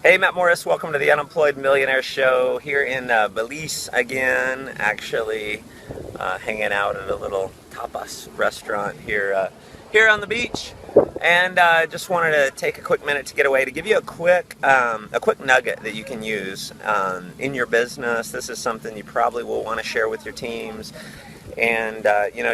Hey, Matt Morris, welcome to the Unemployed Millionaire Show here in Belize again, actually hanging out at a little tapas restaurant here on the beach. And just wanted to take a quick minute to get away to give you a quick nugget that you can use in your business. This is something you probably will want to share with your teams. And,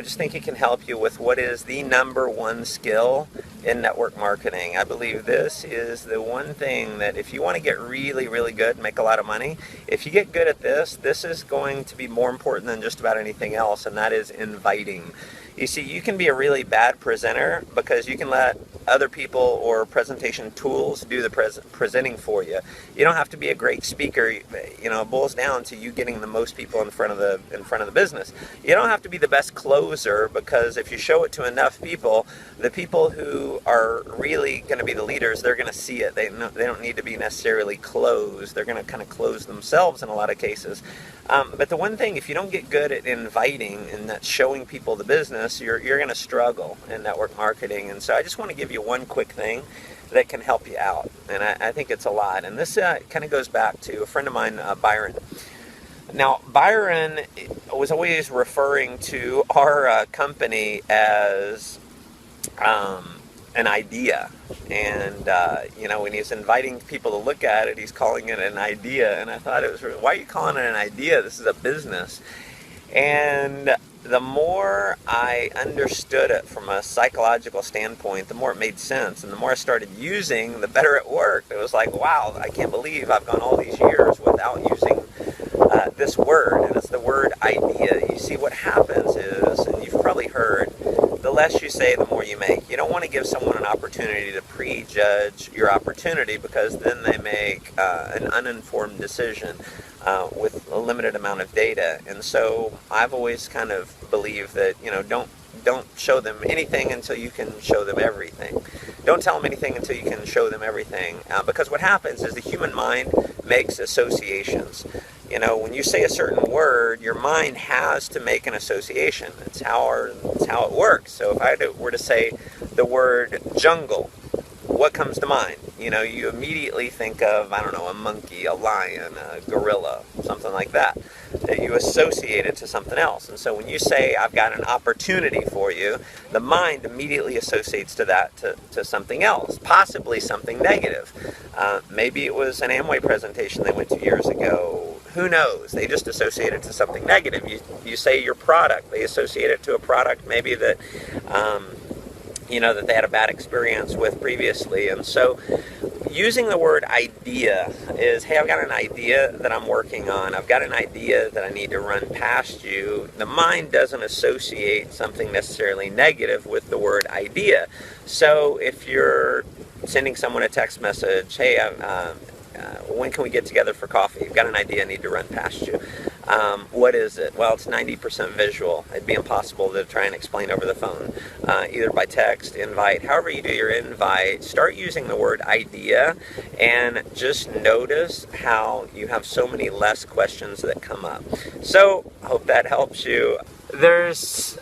just think it can help you with what is the number one skill in network marketing. I believe this is the one thing that if you want to get really, really good and make a lot of money, if you get good at this, this is going to be more important than just about anything else, and that is inviting. You see, you can be a really bad presenter because you can let other people or presentation tools do the presenting for you. You don't have to be a great speaker. It boils down to you getting the most people in front of the business. You don't have to be the best closer, because if you show it to enough people, the people who are really going to be the leaders, they're going to see it. They don't need to be necessarily closed. They're going to kind of close themselves in a lot of cases. But the one thing, if you don't get good at inviting and that's showing people the business, you're going to struggle in network marketing. And so I just want to give you one quick thing that can help you out. And I think it's a lot. And this kind of goes back to a friend of mine, Byron. Now, Byron was always referring to our company as an idea. And, when he's inviting people to look at it, he's calling it an idea. And I thought it was, why are you calling it an idea? This is a business. And the more I understood it from a psychological standpoint, the more it made sense. And the more I started using, the better it worked. It was like, wow, I can't believe I've gone all these years without using this word. And it's the word idea. You see, what happens is, and you've probably heard, the less you say, the more you make. You don't want to give someone an opportunity to prejudge your opportunity, because then they make an uninformed decision with a limited amount of data. And so I've always kind of believed that, don't show them anything until you can show them everything. Don't tell them anything until you can show them everything. Because what happens is the human mind makes associations. When you say a certain word, your mind has to make an association. It's how it works. So if I were to say the word jungle, what comes to mind? You immediately think of, a monkey, a lion, a gorilla, something like that. That you associate it to something else. And so when you say, I've got an opportunity for you, the mind immediately associates to that to something else, possibly something negative. Maybe it was an Amway presentation they went to years ago. Who knows? They just associate it to something negative. You say your product, they associate it to a product maybe that that they had a bad experience with previously. And so using the word idea is, hey, I've got an idea that I'm working on. I've got an idea that I need to run past you. The mind doesn't associate something necessarily negative with the word idea. So if you're sending someone a text message, hey, when can we get together for coffee? You've got an idea I need to run past you. What is it? Well, it's 90% visual. It'd be impossible to try and explain over the phone, either by text, invite. However you do your invite, start using the word idea, and just notice how you have so many less questions that come up. So I hope that helps you. Here's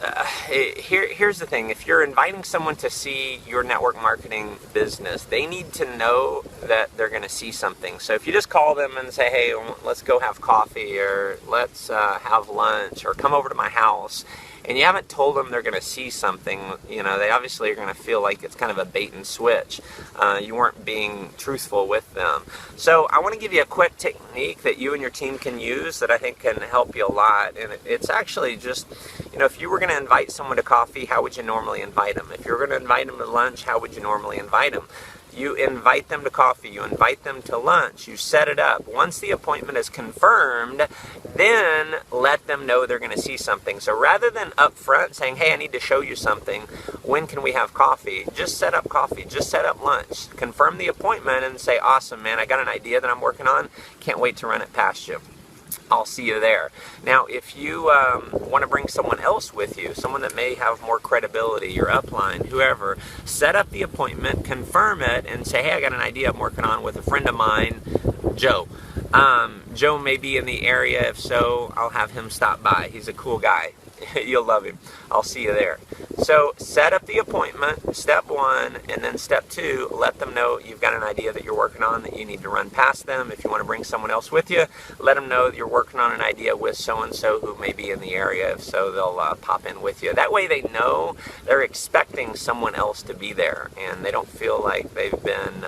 the thing. If you're inviting someone to see your network marketing business, they need to know that they're going to see something. So if you just call them and say, hey, let's go have coffee, or let's have lunch, or come over to my house, and you haven't told them they're going to see something, they obviously are going to feel like it's kind of a bait and switch. You weren't being truthful with them. So I want to give you a quick technique that you and your team can use that I think can help you a lot. And it's actually just, if you were going to invite someone to coffee, how would you normally invite them? If you were going to invite them to lunch, how would you normally invite them? You invite them to coffee, you invite them to lunch, you set it up. Once the appointment is confirmed, then let them know they're going to see something. So rather than up front saying, hey, I need to show you something, when can we have coffee? Just set up coffee, just set up lunch. Confirm the appointment and say, awesome, man, I got an idea that I'm working on. Can't wait to run it past you. I'll see you there. Now, if you want to bring someone else with you, someone that may have more credibility, your upline, whoever, set up the appointment, confirm it, and say, hey, I got an idea I'm working on with a friend of mine, Joe. Joe may be in the area. If so, I'll have him stop by. He's a cool guy. You'll love him. I'll see you there. So set up the appointment, step 1, and then step 2, let them know you've got an idea that you're working on that you need to run past them. If you want to bring someone else with you, let them know that you're working on an idea with so-and-so who may be in the area, so they'll pop in with you. That way they know they're expecting someone else to be there, and they don't feel like they've been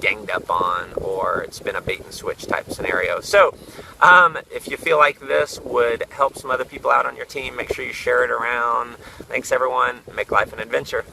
ganged up on, or it's been a bait and switch type scenario. So if you feel like this would help some other people out on your team, make sure you share it around. Thanks everyone. Make life an adventure.